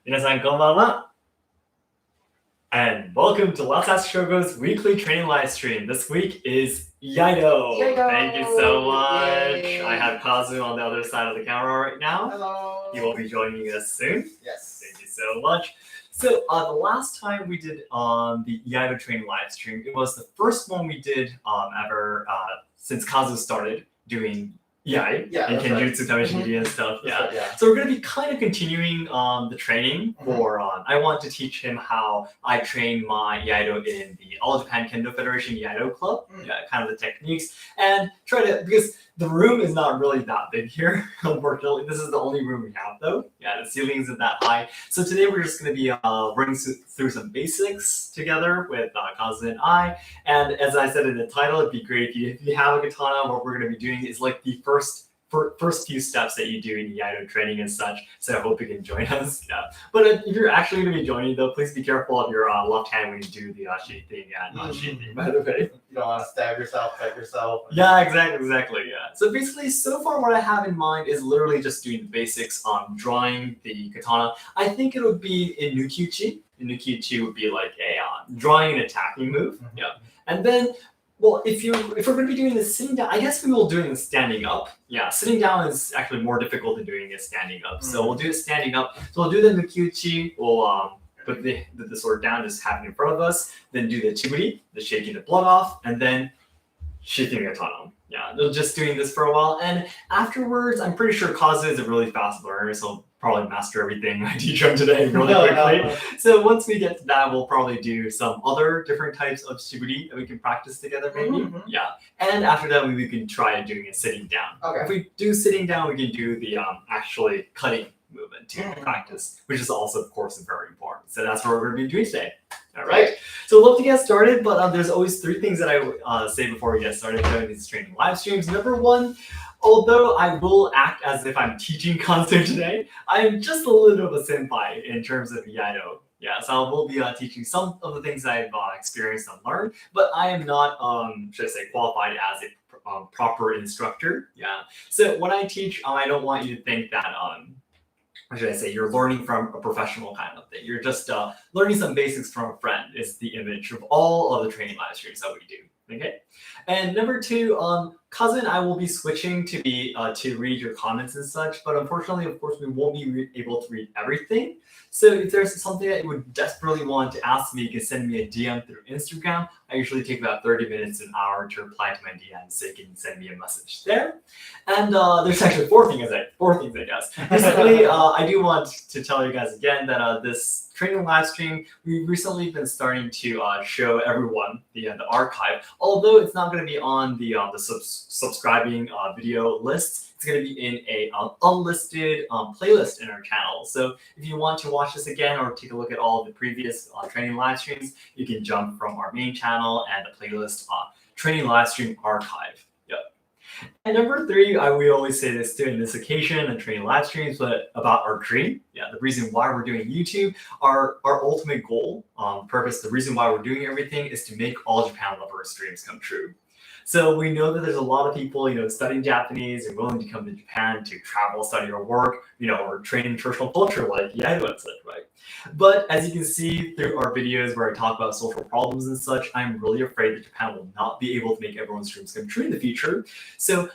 皆さんこんばんは and welcome to Let's Ask Shogo's weekly training live stream. This week is Iaido. Thank you so much. Yay. I have Kazu on the other side of the camera right now. Hello. He will be joining us soon. Yes. Thank you so much. So the last time we did the Iaido training live stream, it was the first one we did ever since Kazu started doing Iai and Kenjutsu Tameshigiri and stuff. So we're going to be kind of continuing the training for. I want to teach him how I train my Iaido in the All Japan Kendo Federation Iaido Club. Kind of the techniques, and try to, because the room is not really that big here. Unfortunately, this is the only room we have though. The ceiling isn't that high. So today we're just going to be running through some basics together with Kazu and I. And as I said in the title, it'd be great if you have a katana. What we're going to be doing is like the first few steps that you do in Iaido training and such. So I hope you can join us. But if you're actually going to be joining though, please be careful of your left hand when you do the sheet thing and sheet thing, by the way. You don't want to stab yourself, cut yourself. Yeah, exactly. So basically, so far what I have in mind is literally just doing the basics on drawing the katana. I think it would be in nukiuchi. Nukiuchi would be like a drawing and attacking move. And then, well, if we're going to be doing this sitting down, I guess we will do it standing up. Sitting down is actually more difficult than doing it standing up. So we'll do it standing up. So we'll do the nukiuchi. We'll put the sword down, just have it in front of us. Then do the chiburi, the shaking the blood off, and then sheathing the katana. They're just doing this for a while, and afterwards, I'm pretty sure Kazu is a really fast learner, so he'll probably master everything I teach him today really quickly. So once we get to that, we'll probably do some other different types of shiburi that we can practice together, maybe. And after that, we can try doing it sitting down. If we do sitting down, we can do the actually cutting movement to practice, which is also, of course, very important. So that's what we're going to be doing today. All right. So I'd love to get started, but there's always three things that I say before we get started doing these training live streams. Number one, although I will act as if I'm teaching Kazu today, I'm just a little bit of a senpai in terms of Iaido. So I will be teaching some of the things I've experienced and learned, but I am not, should I say, qualified as a proper instructor. So when I teach, I don't want you to think that what should I say, you're learning from a professional kind of thing. You're just learning some basics from a friend is the image of all of the training live streams that we do. Okay. And number two, Kazu and I will be switching to to read your comments and such, but unfortunately, of course, we won't be able to read everything. So if there's something that you would desperately want to ask me, you can send me a DM through Instagram. I usually take about 30 minutes to an hour to reply to my DMs, so you can send me a message there. And there's actually four things, I guess. Recently, I do want to tell you guys again that this training live stream, we've recently been starting to show everyone the archive. Although it's not going to be on the subscribing video lists, it's going to be in a unlisted playlist in our channel. So if you want to watch this again or take a look at all of the previous training live streams, you can jump from our main channel and the playlist training live stream archive. And number three, we always say this during this occasion and training live streams, but about our dream. The reason why we're doing YouTube, our ultimate goal, purpose, the reason why we're doing everything is to make all Japan lovers' dreams come true. So we know that there's a lot of people, studying Japanese and willing to come to Japan to travel, study, or work, or train in traditional culture like Iaido and such, right? But as you can see through our videos where I talk about social problems and such, I'm really afraid that Japan will not be able to make everyone's dreams come true in the future. So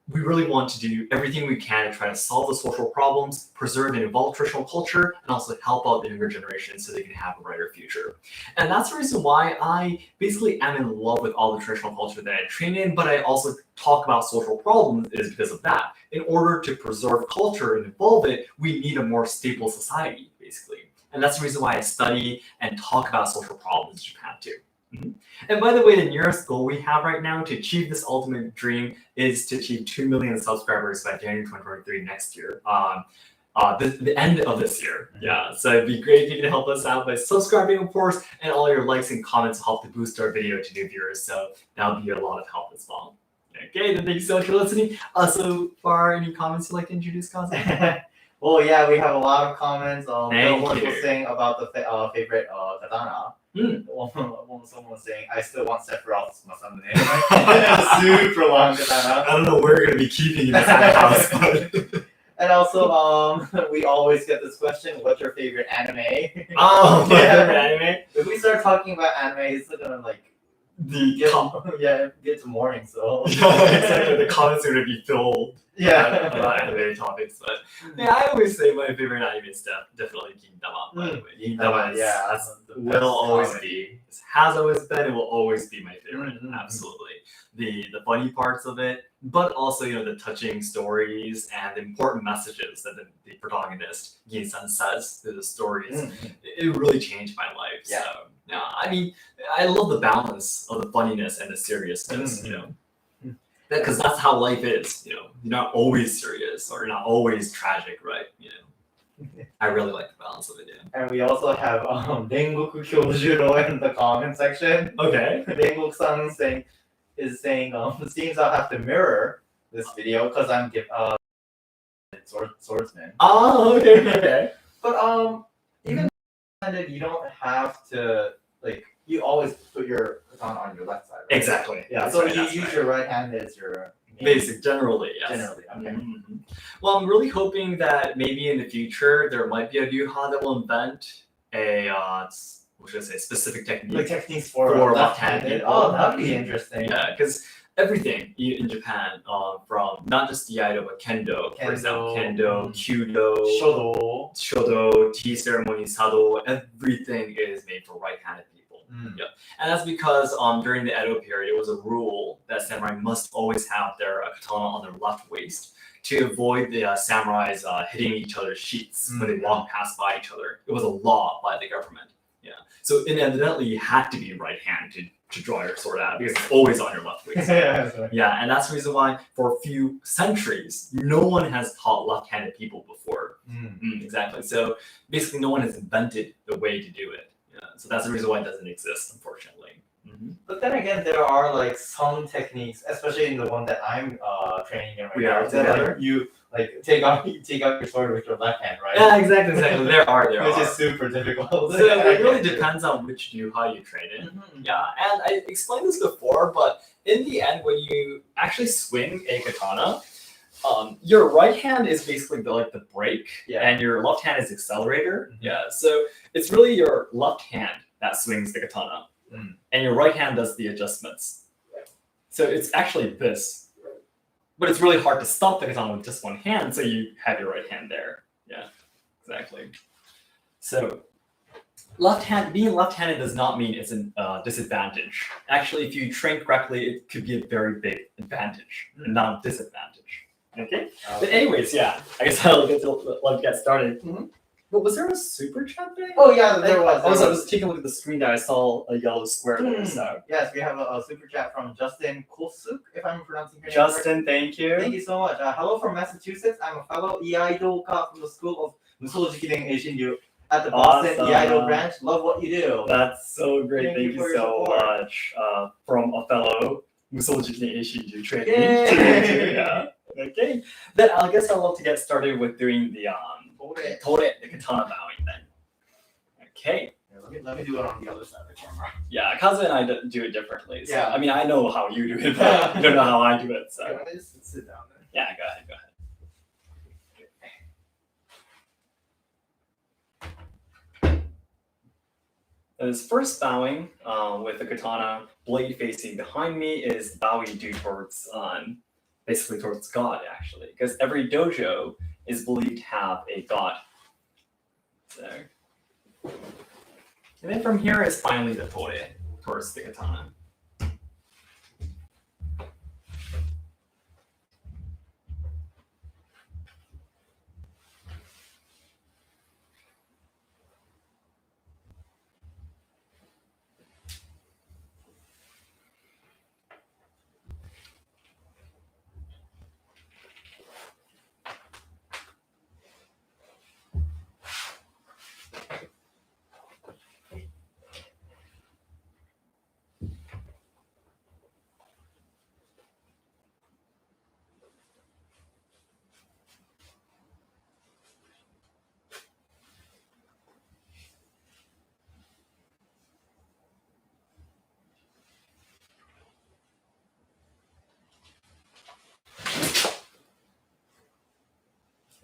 we really want to do everything we can to try to solve the social problems, preserve and evolve traditional culture, and also help out the younger generation so they can have a brighter future. And that's the reason why I basically am in love with all the traditional culture that I train in, but I also talk about social problems is because of that. In order to preserve culture and evolve it, we need a more stable society, basically. And that's the reason why I study and talk about social problems in Japan too. And by the way, the nearest goal we have right now to achieve this ultimate dream is to achieve 2 million subscribers by January 2023 next year. The end of this year. So it'd be great if you can help us out by subscribing, of course, and all your likes and comments help to boost our video to new viewers. So that'll be a lot of help as well. Okay, then thank you so much for listening. So far, any comments you'd like to introduce, Kazu? Well, we have a lot of comments. Thank one you. was saying about the favorite katana. Someone was saying, I still want Sephiroth's Masamune. Super long katana. I don't know where we're going to be keeping this in the house, but And also, we always get this question: what's your favorite anime? Oh, my Yeah. favorite anime. If we start talking about anime, it's gonna like get to morning. So Exactly. The comments are gonna be filled yeah. about anime topics, but yeah, I always say my favorite anime is definitely Gintama. By the way, Gintama is, will always be, has always been, and will always be my favorite. Absolutely, the funny parts of it, but also the touching stories and the important messages that the protagonist Gin-san says through the stories. It really changed my life. Yeah. So yeah, I mean, I love the balance of the funniness and the seriousness. Because that's how life is. You're not always serious or you're not always tragic, right? I really like the balance of it. Yeah. And we also have Rengoku Kyojuro in the comment section. Okay. Rengoku-san is saying seems I'll have to mirror this video because I'm swordsman. Oh, okay. But even you don't have to you always put your katana on your left side. Right? Exactly. Yeah. So you use your right hand as your basic, generally, yes. Generally, okay. Well, I'm really hoping that maybe in the future there might be a Ryuha that will invent a what should I say, specific technique. Like techniques for left-handed people. Oh, that'd be interesting. Yeah, because everything in Japan, from not just Iaido but Kendo, for example, Kendo, Kyudo, Shodo, tea ceremony, Sado, everything is made for right-handed people. Yeah, and that's because during the Edo period, it was a rule that samurai must always have their katana on their left waist to avoid the samurais hitting each other's sheaths when they walk past by each other. It was a law by the government. Yeah, so inevitably you had to be right hand to draw your sword out because it's always on your left waist. Yeah, and that's the reason why for a few centuries no one has taught left-handed people before. Exactly. So basically, no one has invented the way to do it. So that's the reason why it doesn't exist, unfortunately. But then again, there are some techniques, especially in the one that I'm training in right now. That you take out your sword with your left hand, right? Yeah, exactly. There are. Which is super difficult. So it really depends on which how you train it. Yeah, and I explained this before, but in the end, when you actually swing a katana, your right hand is basically the brake, and your left hand is accelerator. Yeah, so it's really your left hand that swings the katana, and your right hand does the adjustments. So it's actually this, but it's really hard to stop the katana with just one hand. So you have your right hand there. Yeah, exactly. So being left-handed does not mean it's a disadvantage. Actually, if you train correctly, it could be a very big advantage and not a disadvantage. Okay. But anyways, yeah, I guess I'll get started. But was there a super chat there? Oh yeah, there was. I was taking a look at the screen there. I saw a yellow square there. So yes, we have a super chat from Justin Kosuk, if I'm pronouncing your name Justin, thank you. Thank you so much. Hello from Massachusetts. I'm a fellow Iaido from the School of Musojiki Eishinryu at the Boston Iaido branch. Love what you do. That's so great. Thank you so much. From a fellow Musojiki Eishinryu trainee. Yeah. Okay. Then I guess I'd love to get started with doing the the katana bowing then. Okay. Let me do it on the other side of the camera. Yeah, Kazu and I do it differently. So, yeah. I mean, I know how you do it, but you don't know how I do it. So. Yeah, just sit down there. Yeah, go ahead. This first bowing with the katana blade facing behind me is bow you do towards basically towards God, actually, because every dojo is believed to have a god. So, and then from here is finally the tore towards the katana.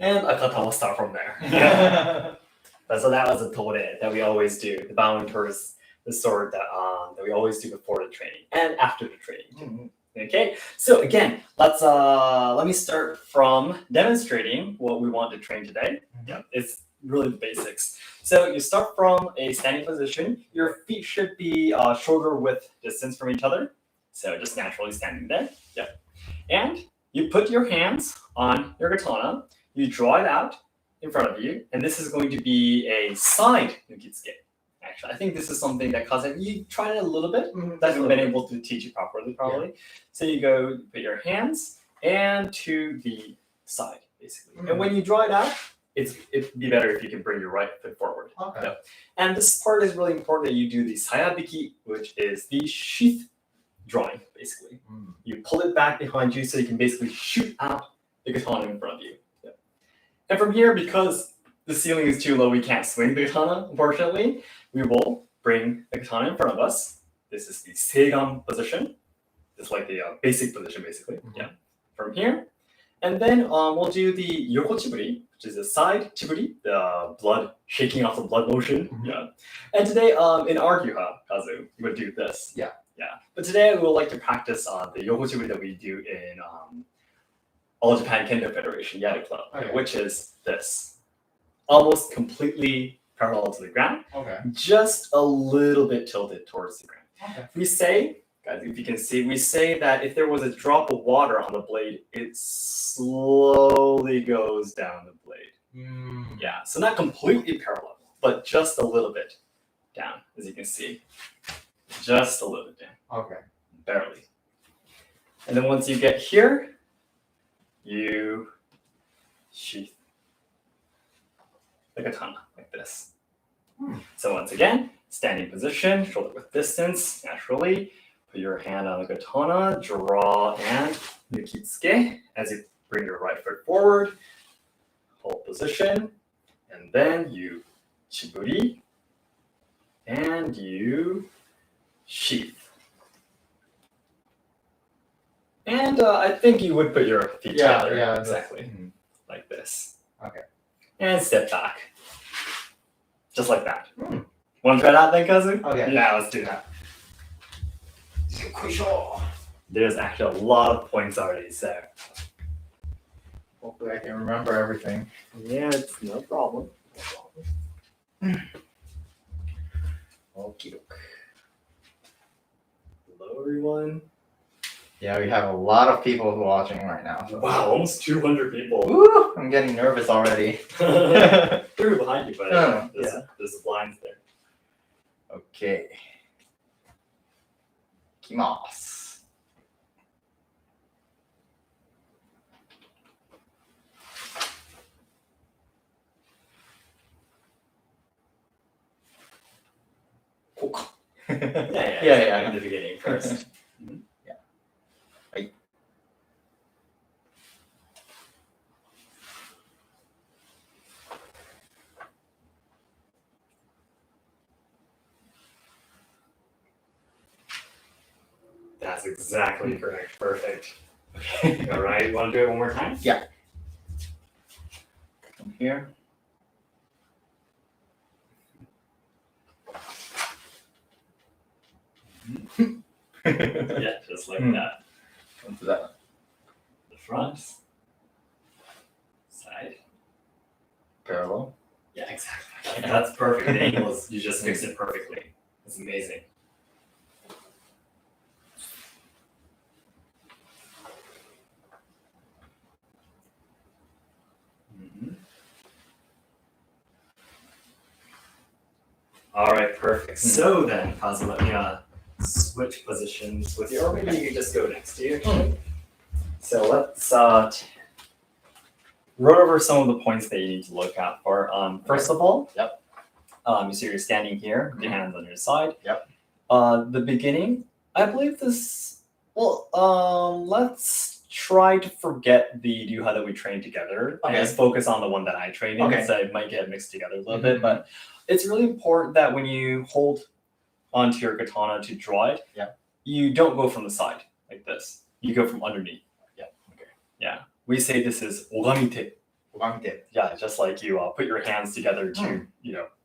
And a kata will start from there. So that was a tore that we always do, the bowing towards the sword that we always do before the training and after the training too. Okay, so again, let me start from demonstrating what we want to train today. Yeah, it's really the basics. So you start from a standing position. Your feet should be shoulder width distance from each other. So just naturally standing there. Yep. And you put your hands on your katana. You draw it out in front of you, and this is going to be a side nukitsuke. Actually, I think this is something that Kazu, you tried it a little bit. Hasn't been able to teach you properly, probably. Yeah. So you go put your hands and to the side, basically. And when you draw it out, it'd be better if you can bring your right foot forward. Okay. Yep. And this part is really important that you do the sayabiki, which is the sheath drawing, basically. You pull it back behind you so you can basically shoot out the katana in front of you. Yep. And from here, because the ceiling is too low, we can't swing the katana, unfortunately. We will bring the katana in front of us. This is the seigan position. It's like the basic position, basically. Yeah. From here. And then we'll do the yoko chiburi, which is the side chiburi, the blood, shaking off the blood motion. Yeah. And today in Arguha, Kazu, you would do this. Yeah. Yeah. But today we would like to practice the yoko chiburi that we do in All Japan Kendo Federation, Iaido Club, which is this. Almost completely parallel to the ground. Okay. Just a little bit tilted towards the ground. Okay. We say, guys, if you can see, we say that if there was a drop of water on the blade, it slowly goes down the blade. Yeah, so not completely parallel, but just a little bit down, as you can see. Just a little bit down. Okay. Barely. And then once you get here, you sheath the katana like this. So once again, standing position, shoulder width distance, naturally. Put your hand on the katana, draw and nukitsuke as you bring your right foot forward. Hold position, and then you chiburi, and you sheath. And I think you would put your feet together. Yeah, exactly. Like this. Okay. And step back. Just like that. Want to try that then, Kazu? Okay. Yeah, let's do that. There's actually a lot of points already, so. Hopefully I can remember everything. Yeah, it's no problem. Okay. Hello, everyone. Yeah, we have a lot of people watching right now. So. Wow, almost 200 people. Woo! I'm getting nervous already. They're behind you, but there's the blinds there. Okay. Ikimasu. Yeah. In the beginning first. Yeah. Right. That's exactly correct. Perfect. All right. You want to do it one more time? Yeah. From here. Yeah, just like that. Onto that. The front. Side. Parallel. Yeah, exactly. That's perfect. The angles, you just fixed it perfectly. It's amazing. All right, perfect. So then, Kazu, let me switch positions with you, or maybe you can just go next to you. So let's run over some of the points that you need to look out for. First of all, you see you're standing here, with your hands on your side. The beginning, I believe this. Well, let's try to forget the ryuha that we trained together. Okay. And just focus on the one that I trained in, so it might get mixed together a little bit. But it's really important that when you hold onto your katana to draw it, you don't go from the side like this. You go from underneath. We say this is ogamite. Ogami-te. Yeah, just like you put your hands together to,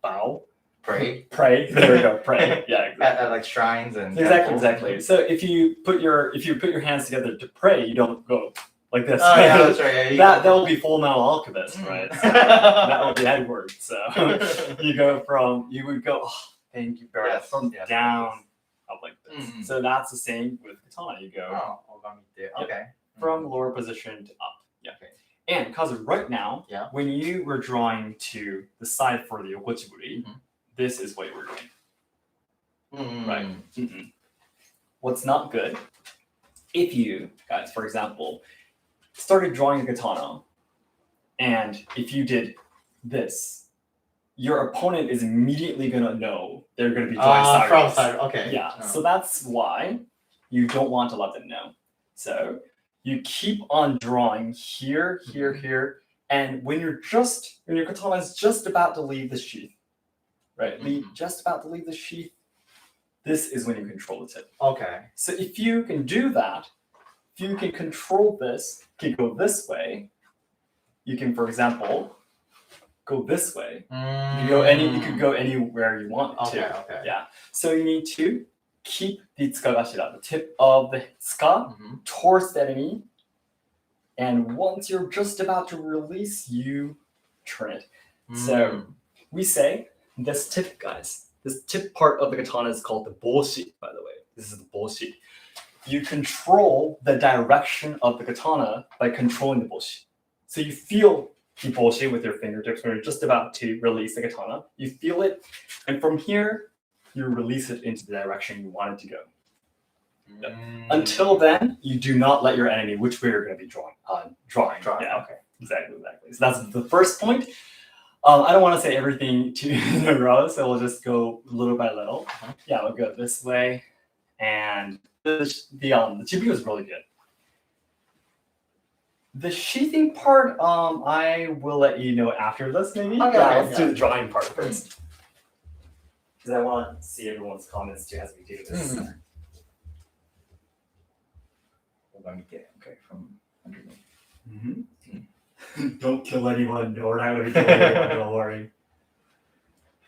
bow. Pray. Pray. There we go. Pray. Yeah, exactly. At like shrines and Exactly. So if you put your hands together to pray, you don't go like this. Oh yeah, that's right. Yeah, That will be Full Metal Alchemist, right? So that will be Edward. So you would go, oh, thank you, Barry, from down up like this. Mm-hmm. So that's the same with katana. You go Ogami-te. Okay. from lower position to up. Yeah. Okay. And Kazu, right now, Yeah. when you were drawing to the side for the yokochiburi, this is what you were doing. Right. Mm-mm. What's not good, if you guys, for example, started drawing a katana, and if you did this, your opponent is immediately gonna know they're gonna be drawing sideways. From side. Okay. Yeah. So that's why you don't want to let them know. So you keep on drawing here, here, and when your katana is just about to leave the sheath, right? Just about to leave the sheath. This is when you control the tip. Okay. So if you can do that, if you can control this, you can go this way. You can, for example, go this way. You could go anywhere you want to. Okay. Yeah. So you need to keep the tsukagashira, the tip of the tsuka, towards the enemy. And once you're just about to release, you turn it. So we say this tip, guys. This tip part of the katana is called the boshi, by the way. This is the boshi. You control the direction of the katana by controlling the boshi. So you feel the boshi with your fingertips when you're just about to release the katana. You feel it, and from here, you release it into the direction you want it to go. Until then, you do not let your enemy which way you're going to be drawing. Yeah, okay. Exactly. So that's the first point. I don't want to say everything in a row, so we'll just go little by little. Yeah, we'll go this way, and the chibi was really good. The sheathing part, I will let you know after this, maybe. Okay, let's do the drawing part first, because I want to see everyone's comments too as we do this. Okay, from underneath. Don't kill anyone, or I would kill anyone, don't worry.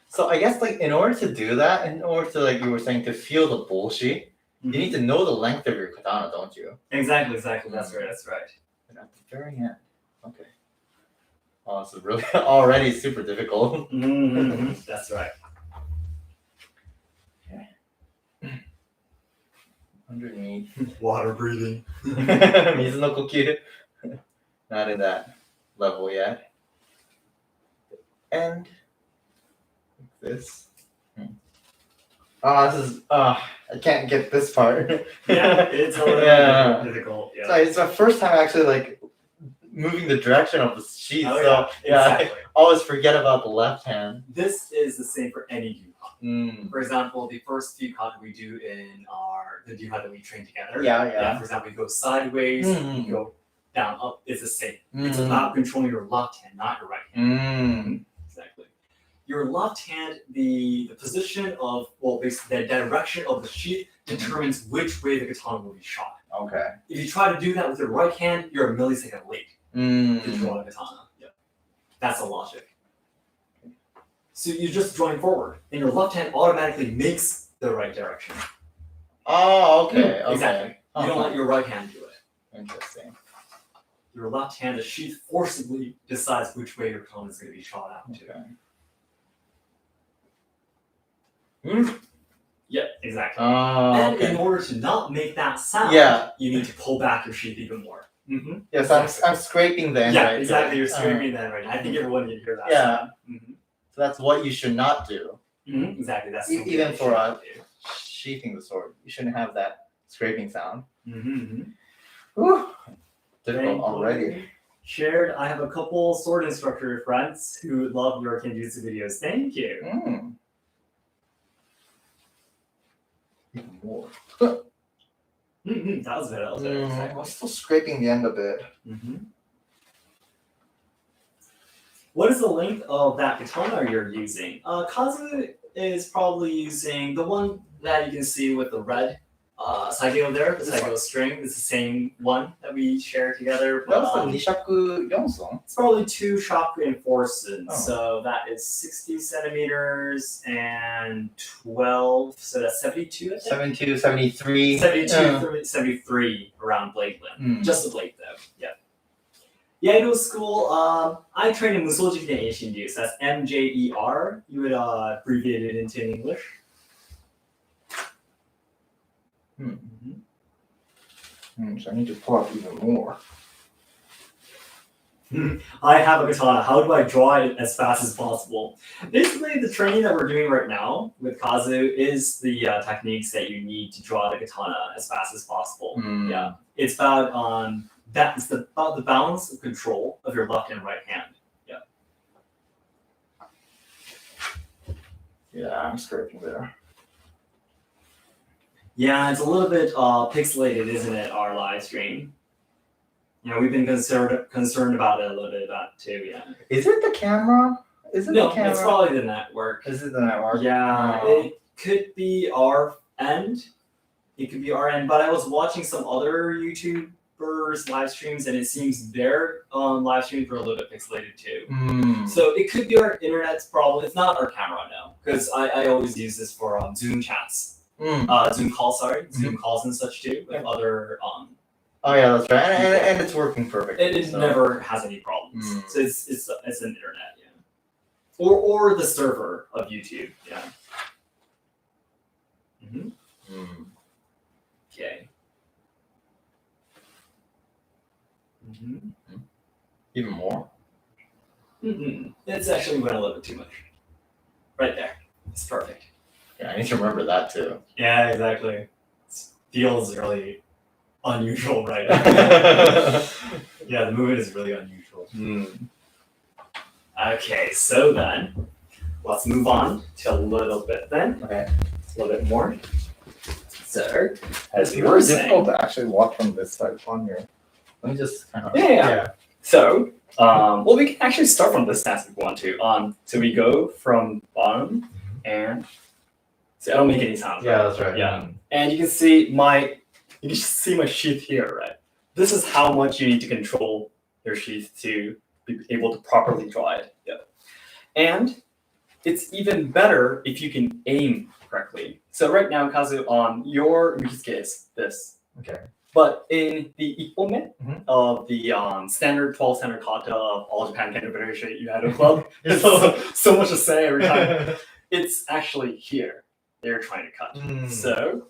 So I guess like in order to do that, in order to like you were saying to feel the boshi, you need to know the length of your katana, don't you? Exactly. That's right. And at the very end. Okay. Oh, this is really already super difficult. That's right. Okay. Underneath. Water breathing. Mizu no kokyū. Not in that level yet. And this. This is I can't get this part. It's a little difficult. Yeah. So it's my first time actually like moving the direction of the sheet. Exactly. I always forget about the left hand. This is the same for any yuha. For example, the first few kata we do in the yuha that we train together. Yeah. For example, you go sideways, you go down, up. It's the same. It's about controlling your left hand, not your right hand. Exactly. Your left hand, the position of, basically the direction of the sheath determines which way the katana will be shot. Okay. If you try to do that with your right hand, you're a millisecond late to draw the katana. Yep. That's the logic. So you're just drawing forward, and your left hand automatically makes the right direction. Oh, okay. Exactly. You don't let your right hand do it. Interesting. Your left hand, the sheath forcibly decides which way your katana is going to be shot out to. Yeah, exactly. And in order to not make that sound, you need to pull back your sheath even more. Yes, I'm scraping the end. Yeah, exactly. You're scraping the end right now. I think everyone can hear that. Yeah. So that's what you should not do. Exactly. That's even for sheathing the sword. You shouldn't have that scraping sound. Whew. Difficult already. Shared, I have a couple sword instructor friends who love your Kenjutsu videos. Thank you. Even more. That was better. I was still scraping the end a bit. What is the length of that katana you're using? Kazu is probably using the one that you can see with the red Saigyo there, the This Saigyo string is the same one that we share together. That was But, the Nishaku Yonson. it's probably 2 shock reinforcements. Oh. So that is 60 centimeters and 12. So that's 72, I think? 72, 73. 72, 73 around blade length. Mm. Just the blade though. Yeah. Iaido school, I train in Musoji Asian Use. That's MJER. You would abbreviate it into English. So I need to pull up even more. I have a katana. How do I draw it as fast as possible? Basically, the training that we're doing right now with Kazu is the techniques that you need to draw the katana as fast as possible. Mm. Yeah, it's about about the balance of control of your left and right hand. Yeah. Yeah, I'm scraping there. Yeah, it's a little bit pixelated, isn't it? Our live stream. You know, we've been concerned about it a little bit too. Yeah. Is it the camera? Is it No, the camera? it's probably the network. Is it the network? Yeah, Oh. it could be our end. It could be our end. But I was watching some other YouTubers live streams, and it seems their live streams were a little bit pixelated too. Mm. So it could be our internet's problem. It's not our camera, no, because I always use this for Zoom chats, Zoom calls. Zoom calls and such too with other. Oh yeah, that's right, and it's working perfectly. It so. never has any problems. Mm. So it's an internet, yeah, or the server of YouTube, yeah. Mm-hmm. Mm. Okay. Mm-hmm. Even more. Mm-hmm. It's actually went a little bit too much. Right there. It's perfect. Yeah, I need to remember that too. Yeah, exactly. It feels really unusual right now. Yeah, the movement is really unusual. Mm. Okay, so then let's move on to a little bit then. Okay. A little bit more. So, It's we were very saying- difficult to actually watch from this side on here. Let me just kind of. Yeah. So, well, we can actually start from this stance if we want to. So we go from bottom and so I don't make any sound. Yeah, that's right. Yeah. And you can see my sheath here, right? This is how much you need to control your sheath to be able to properly draw it. Yeah. And it's even better if you can aim correctly. So right now, Kazu, your Mizuke is this. Okay. But in the Ippome Mhm. of the standard 12 standard kata of All Japan Kendo Federation Iaido Club, it's so much to say every time. It's actually here they're trying to cut. Mm. So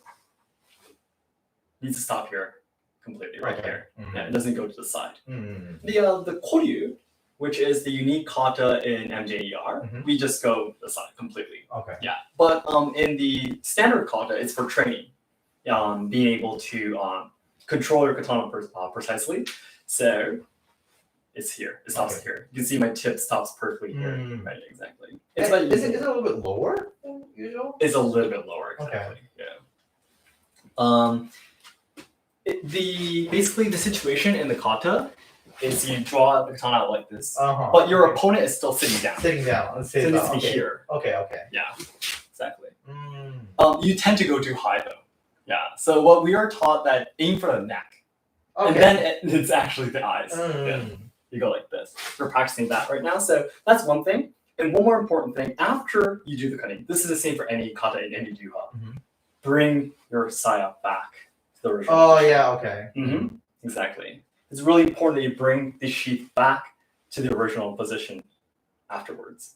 needs to stop here completely right Okay. here. Mhm. Yeah, it doesn't go to the side. Mm. The koryu, which is the unique kata in MJER, Mhm. we just go the side completely. Okay. Yeah, but in the standard kata, it's for training, being able to control your katana precisely. So it's here. It stops Okay. here. You can see my tip stops perfectly here. Mm. Right, exactly. Is about it using- a little bit lower than usual? It's a little bit lower. Exactly. Yeah. Basically the situation in the kata is you draw the katana out like this, Uh-huh. but your opponent is still sitting down. Sitting down. Let's So say it needs to be okay. here. Okay. Yeah, exactly. Mm. You tend to go too high though. Yeah. So what we are taught that aim for the neck, and Okay. then it's actually the eyes. Mm. Yeah. You go like this. We're practicing that right now. So that's one thing. And one more important thing, after you do the cutting, this is the same for any kata in any juha. Mhm. Bring your saya back to the original. Oh yeah. Okay. Mm-hmm. Exactly. It's really important that you bring the sheath back to the original position afterwards.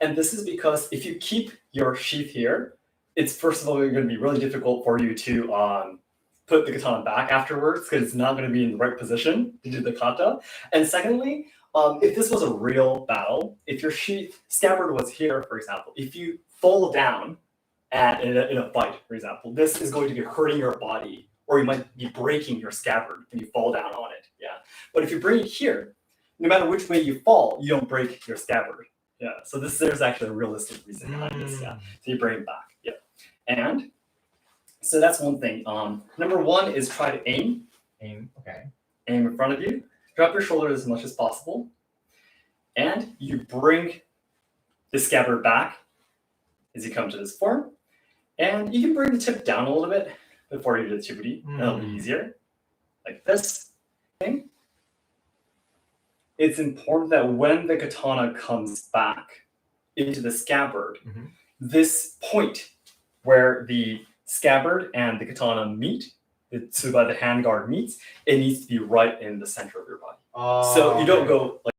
And this is because if you keep your sheath here, it's first of all going to be really difficult for you to put the katana back afterwards because it's not going to be in the right position to do the kata. And secondly, if this was a real battle, if your sheath scabbard was here, for example, if you fall down in a fight, for example, this is going to be hurting your body, or you might be breaking your scabbard if you fall down on it. Yeah. But if you bring it here, no matter which way you fall, you don't break your scabbard. Yeah. So there's actually a realistic reason behind this. Yeah. So you bring it back. Yeah. And so that's one thing. Number one is try to aim. Okay. Aim in front of you. Drop your shoulders as much as possible. And you bring the scabbard back as you come to this form. And you can bring the tip down a little bit, before you do the chiburi. That'll be easier. Like this thing. It's important that when the katana comes back into the scabbard, this point where the scabbard and the katana meet, the tsuba, the handguard meets, it needs to be right in the center of your body. So you don't go like,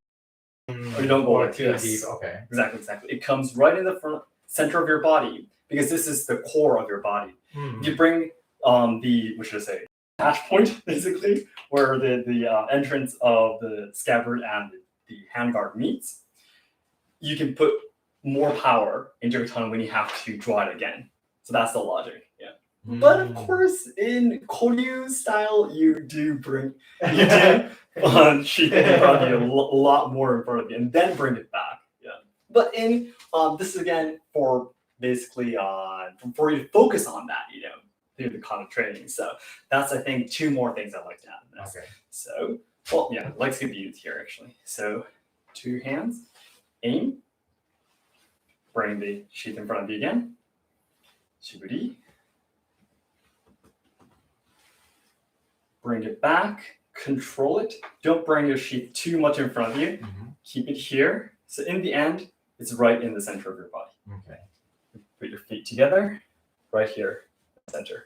or you don't go like too this. deep. Okay. Exactly. It comes right in the front center of your body because this is the core of your body. You bring the, what should I say, attach point basically, where the entrance of the scabbard and the handguard meets. You can put more power into your katana when you have to draw it again. So that's the logic. Yeah. But of course, in Koryu style, you do sheath in front of you, a lot more in front of you, and then bring it back. Yeah. But in this is again for basically for you to focus on that, through the kind of training. So that's, I think, 2 more things I'd like to add in this. Okay. So, well, yeah, lights could be used here actually. So 2 hands, aim, bring the sheath in front of you again. Shiburi. Bring it back, control it. Don't bring your sheath too much in front of you. Keep it here. So in the end, it's right in the center of your body. Okay. Put your feet together, right here, center.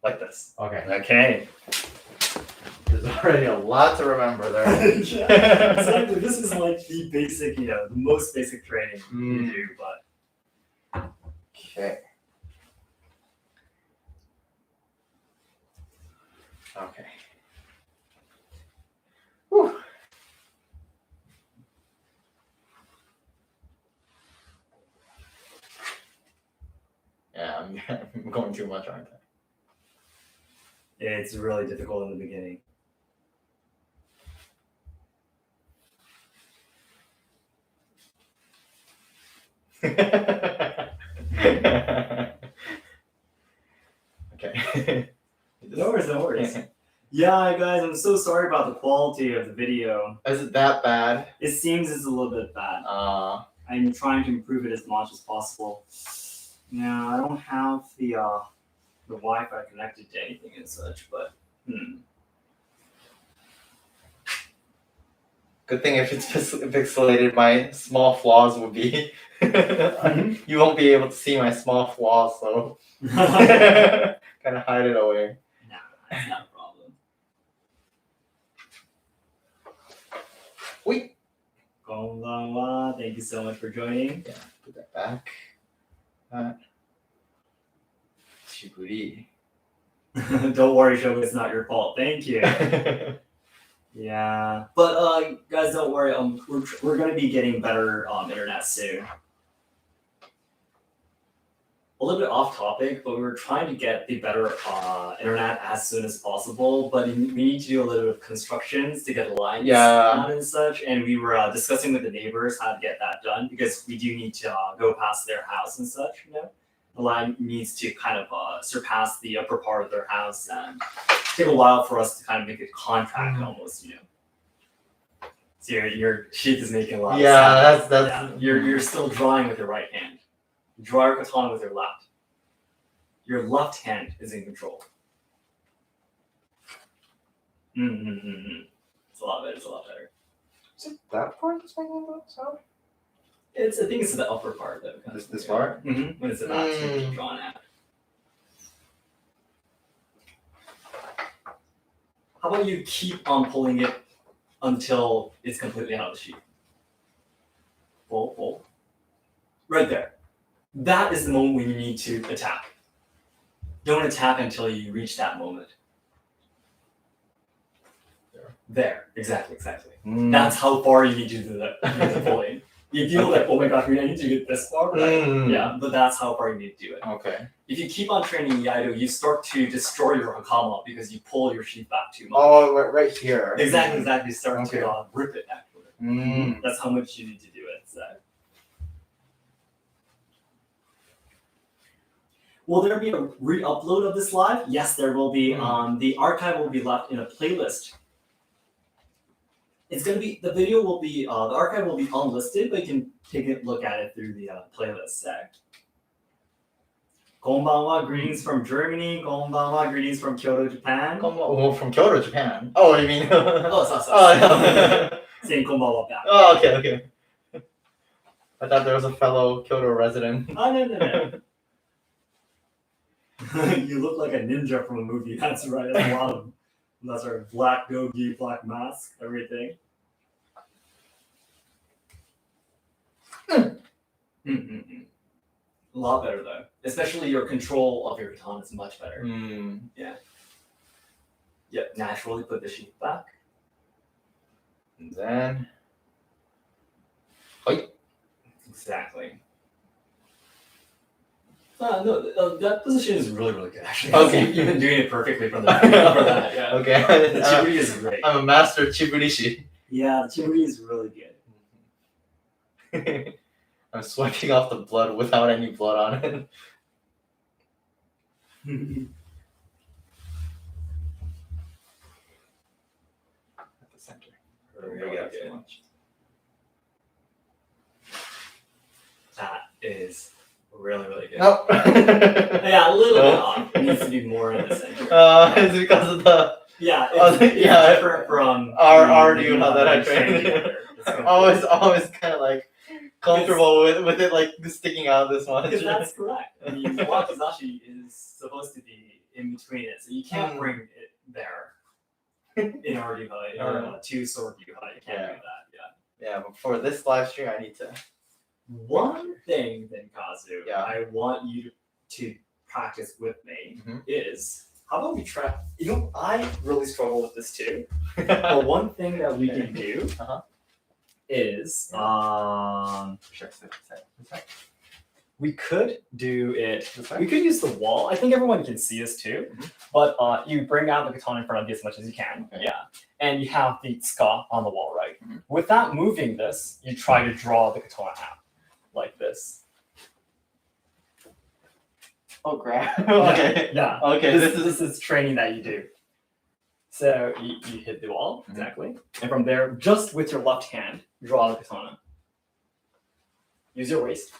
Like this. Okay. Okay. There's already a lot to remember there. Yeah, exactly. This is like the basic, the most basic training you do, but. Okay. Okay. Whew. Yeah, I'm going too much, aren't I? It's really difficult in the beginning. Okay. No worries. Yeah, guys, I'm so sorry about the quality of the video. Is it that bad? It seems it's a little bit bad. I'm trying to improve it as much as possible. Yeah, I don't have the Wi-Fi connected to anything and such, but Good thing if it's pixelated, my small flaws would be. You won't be able to see my small flaws, so kind of hide it away. Nah, that's not a problem. Wait. Konbanwa, thank you so much for joining. Yeah, put that back. Shiburi. Don't worry, Shogo, it's not your fault. Thank you. Yeah, but guys, don't worry. We're gonna be getting better internet soon. A little bit off topic, but we were trying to get the better internet as soon as possible. But we need to do a little bit of constructions to get the lines down and such. And we were discussing with the neighbors how to get that done because we do need to go past their house and such. The line needs to kind of surpass the upper part of their house and take a while for us to kind of make a contract almost. So your sheath is making a lot of sense. That's You're still drawing with your right hand. You draw your katana with your left. Your left hand is in control. It's a lot better. Is it that part that's making the sound? I think it's the upper part though. This part? When it's about to be drawn out. How about you keep on pulling it until it's completely out of the sheet? Pull. Right there. That is the moment when you need to attack. Don't attack until you reach that moment. There. Exactly. That's how far you need to do the pulling. You feel like, oh my gosh, I need to get this far, but that's how far you need to do it. Okay. If you keep on training Iaido, you start to destroy your hakama because you pull your sheath back too much. Oh, right here. Exactly. You start to rip it actually. That's how much you need to do it. So. Will there be a re-upload of this live? Yes, there will be. The archive will be left in a playlist. It's gonna be, the video will be, the archive will be unlisted, but you can take a look at it through the playlist. Konbanwa, greetings from Germany. Konbanwa, greetings from Kyoto, Japan. Oh, from Kyoto, Japan. Oh, you mean? Oh, so. Oh, yeah. Saying konbanwa back. Oh, okay. I thought there was a fellow Kyoto resident. Oh, no. You look like a ninja from a movie. That's right. That's a lot of. That's our black dogi, black mask, everything. A lot better though. Especially your control of your katana is much better. Yeah. Yep. Naturally put the sheath back. And then. Exactly. No, that position is really, really good actually. Okay. You've been doing it perfectly from the beginning for that. Yeah. Okay. The chiburi is great. I'm a master chiburishi. Yeah, the chiburi is really good. I'm swiping off the blood without any blood on it. At the center. Really good. That is really, really good. Nope. Yeah, a little bit off. It needs to be more in the center. It's because of the Yeah, it's yeah. different from our dude how that I trained trained. together. It's gonna be- always kind of like comfortable with it like sticking out this much. Because that's correct. I mean, wakizashi is supposed to be in between it, so you can't bring it there in our yuhai or two sword yuhai. You can't do that. Yeah, but for this live stream, I need to. One thing, then, Kazu, Yeah. I want you to practice with me Mhm. is how about we try? I really struggle with this too. But one thing that we can do is we could do it. We could use the wall. I think everyone can see this too. But you bring out the katana in front of you as much as you can. Okay. Yeah. And you have the tsuka on the wall, right? Without moving this, you try to draw the katana out like this. Oh, grab. Okay. Yeah. Okay. This is training that you do. So you hit the wall, exactly. And from there, just with your left hand, draw the katana. Use your waist.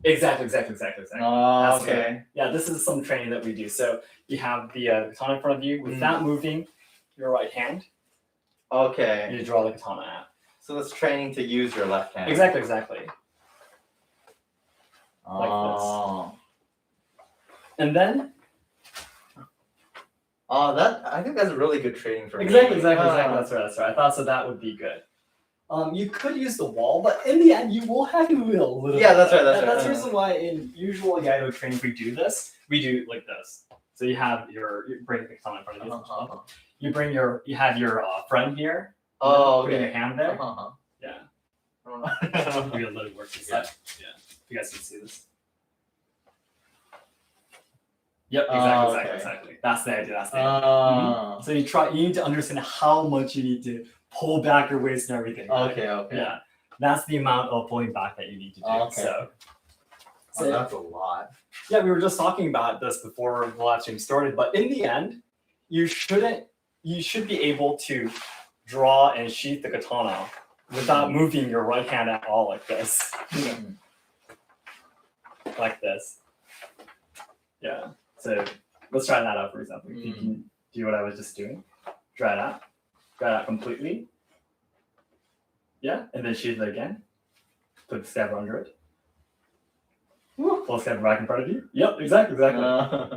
Exactly. Oh, That's okay. Yeah, this is some training that we do. So you have the katana in front of you. Without moving your right hand, Okay. you draw the katana out. So it's training to use your left hand. Exactly. Oh. And then I think that's really good training for me. exactly. That's right. I thought so. That would be good. You could use the wall, but in the end, you will have to move it a little. Yeah, bit. that's right. That's the reason why in usual Iaido training we do this. We do like this. So you bring the katana in front of you. You have your friend here. Oh, Putting okay. your hand there. Yeah. I don't know. Maybe a little works inside. Yeah. If you guys can see this. Yep, exactly. That's the idea. So you need to understand how much you need to pull back your waist and everything. Right? Okay. Yeah. That's the amount of pulling back that you need to do. Okay. So that's a lot. yeah, we were just talking about this before the live stream started, but in the end, you should be able to draw and sheath the katana without moving your right hand at all like this. Like this. Yeah. So let's try that out, for example. You can do what I was just doing. Dry it out completely. Yeah, and then sheath it again. Put the stabber under it. Pull the stabber back in front of you. Yep, exactly.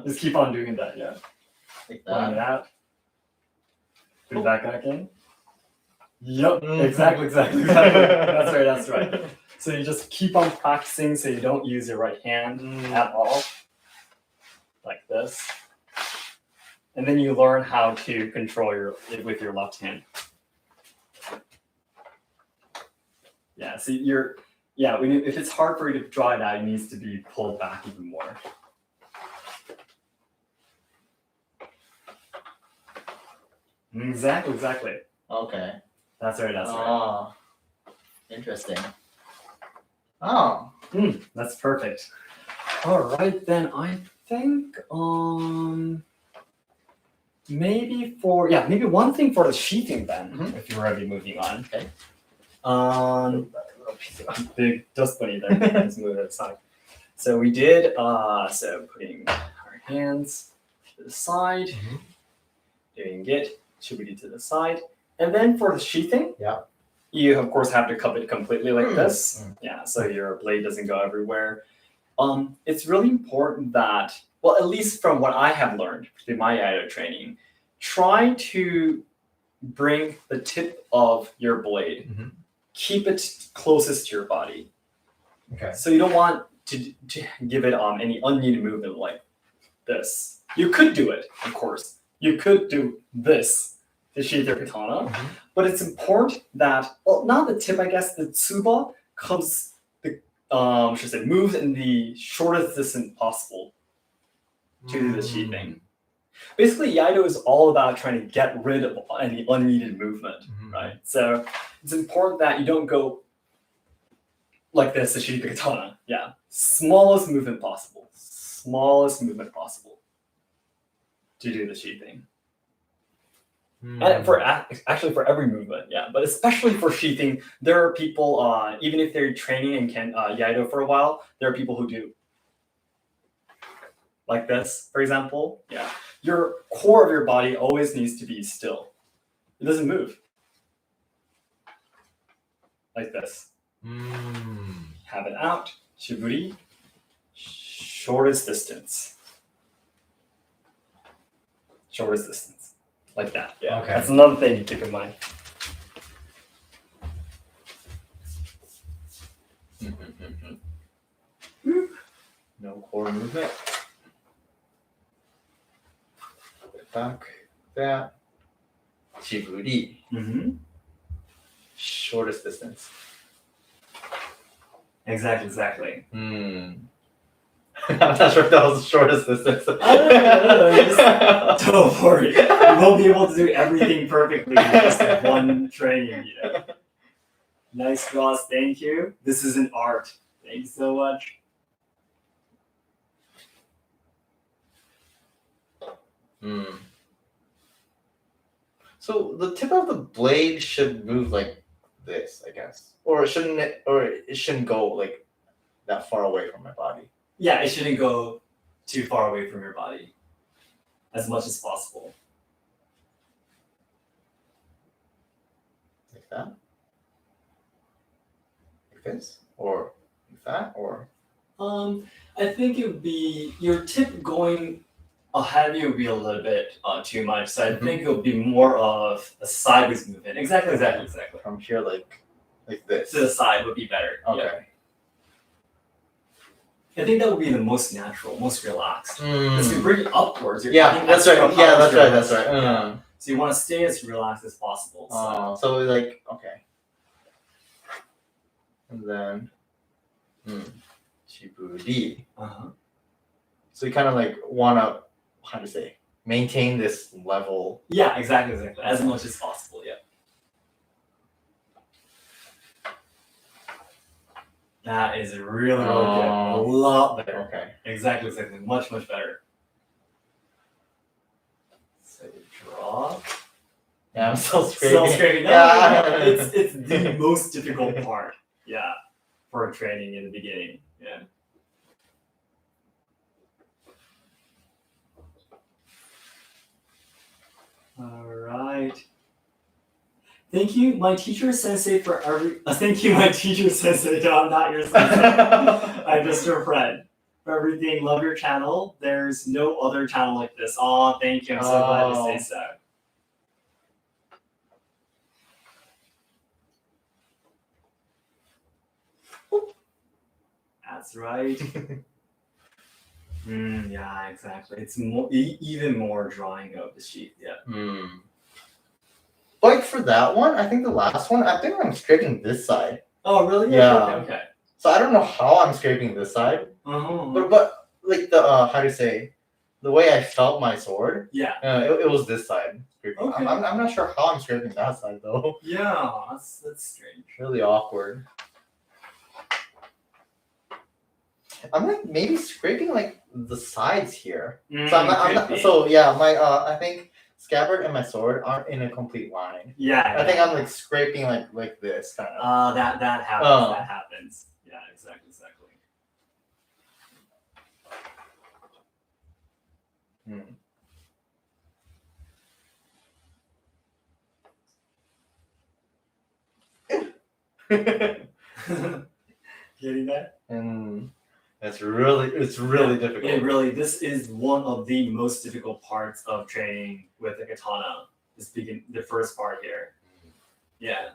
Just keep on doing that, yeah. Like Pulling it that. out. Put it back in. Yep, exactly. That's right. So you just keep on practicing so you don't use your right hand at all. Like this. And then you learn how to control it with your left hand. Yeah, so if it's hard for you to draw it out, it needs to be pulled back even more. Exactly. Okay. That's right. Interesting. Oh. That's perfect. All right, then I think maybe one thing for the sheathing then, if you're already moving on. Okay. Big dust bunny there. Let's move it aside. So we did so putting our hands to the side, doing it, shiburi to the side, and then for the sheathing, you of course have to cup it completely like this. Yeah, so your blade doesn't go everywhere. It's really important that, well, at least from what I have learned through my Iaido training, try to bring the tip of your blade, keep it closest to your body. Okay. So you don't want to give it any unneeded movement like this. You could do it, of course. You could do this to sheath your katana, but it's important that, well, not the tip, I guess, the tsuba comes, moves in the shortest distance possible to do the sheathing. Basically, Iaido is all about trying to get rid of any unneeded movement, right? So it's important that you don't go like this to sheath the katana. Yeah, smallest movement possible to do the sheathing. And for actually for every movement, yeah, but especially for sheathing, there are people, even if they're training and can Iaido for a while, there are people who do like this, for example. Yeah, your core of your body always needs to be still. It doesn't move. Like this. Have it out. Shiburi. Shortest distance. Shortest distance. Like that. Yeah. Okay. That's another thing to keep in mind. No core movement. Back. That. Shiburi. Shortest distance. Exactly. I'm not sure if that was the shortest distance. Don't worry. You won't be able to do everything perfectly in just one training, you know. Nice cross, thank you. This is an art. Thank you so much. So the tip of the blade should move like this, I guess, or it shouldn't go like that far away from my body. Yeah, it shouldn't go too far away from your body, as much as possible. Like that, like this, or like that, or. I think it would be your tip going ahead of you would be a little bit too much. So I think it would be more of a sideways movement. Exactly. From here, like this. To the side would be better. Okay. Yeah. I think that would be the most natural, most relaxed. Because you bring it upwards. Yeah, that's right. That's right. Yeah. So you want to stay as relaxed as possible. So like, okay. And then, shiburi. So you kind of like want to, how to say, maintain this level. Yeah, exactly. As much as possible, yeah. That is really good. A lot better. Okay. Exactly. Much better. So you draw. Yeah, I'm still scraping. It's the most difficult part. Yeah, for training in the beginning. Yeah. All right. Thank you, my teacher sensei, for every. Thank you, my teacher sensei. No, I'm not your sensei. I'm just your friend. For everything, love your channel. There's no other channel like this. Oh, thank you. I'm so glad to say so. That's right. Yeah, exactly. It's more, even more drawing of the sheath. Yeah. Like for that one, I think the last one, I think I'm scraping this side. Oh, really? Yeah. Okay. So I don't know how I'm scraping this side. But like the how do you say, the way I felt my sword. Yeah. It was this side. Scraping. Okay. I'm not sure how I'm scraping that side though. Yeah, that's strange. Really awkward. I'm like maybe scraping like the sides here. So I'm not. So yeah, my I think scabbard and my sword aren't in a complete line. Yeah. I think I'm like scraping like this kind of. That happens. That happens. Yeah, exactly. Getting that? And it's really difficult. This is one of the most difficult parts of training with the katana. The first part here. Yeah.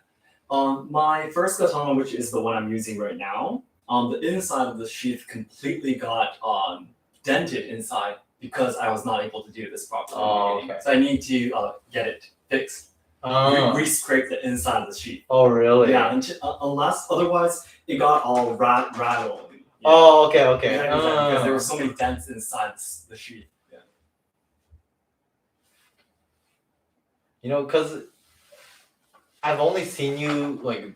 My first katana, which is the one I'm using right now, the inside of the sheath completely got dented inside because I was not able to do this properly. Oh, okay. So I need to get it fixed. Re-scrape the inside of the sheath. Oh, really? Yeah, unless otherwise it got all rattled. Yeah. Oh, okay. Exactly, because there were so many dents inside the sheath. Yeah. You know, because I've only seen you like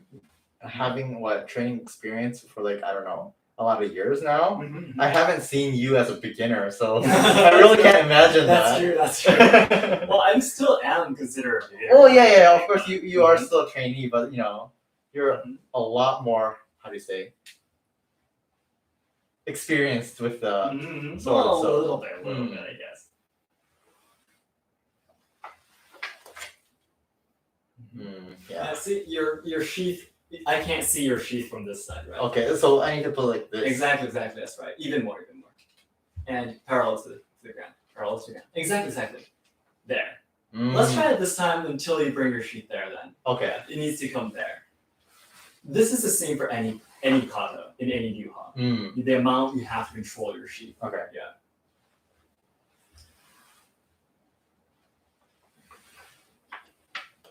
having training experience for like, I don't know, a lot of years now. Mm-hmm. I haven't seen you as a beginner, so I really can't imagine that. That's true. Well, I still am considered a beginner. Well, yeah. Of course, you are still a trainee, but you know, you're a lot more. How do you say? Experienced with the sword. Well, So a little bit, I guess. Yeah. See your sheath. I can't see your sheath from this side, right? Okay, so I need to put like this. Exactly. That's right. Even more. And parallel to the ground. Exactly. There. Let's try it this time until you bring your sheath there. Then. Okay. It needs to come there. This is the same for any kata in any yuha. The amount you have to control your sheath. Okay. Yeah.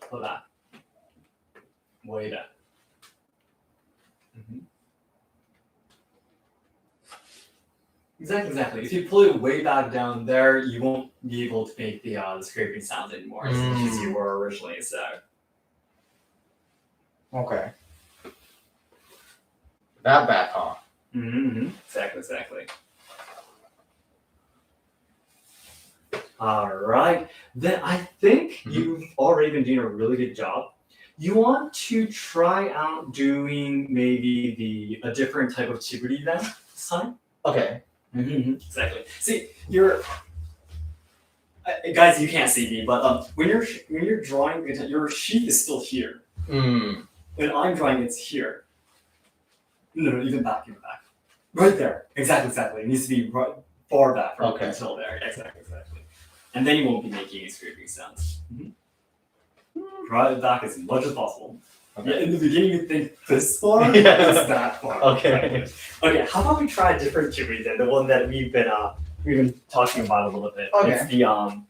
Hold on. Wait up. Exactly. If you pull it way back down there, you won't be able to make the scraping sounds anymore, as much as you were originally. So. Okay. That back, huh? Exactly. All right. Then I think you've already been doing a really good job. You want to try out doing maybe a different type of chiburi then this time? Okay. Exactly. See, guys, you can't see me, but when you're drawing, your sheath is still here. When I'm drawing, it's here. No, even back. Right there. Exactly. It needs to be right, far back from until there. Exactly. And then you won't be making any scraping sounds. Draw it back as much as possible. Okay. Yeah, in the beginning you think this far, it's that far. Okay, how about we try a different chiburi then, the one that we've been talking about a little bit. Okay. It's the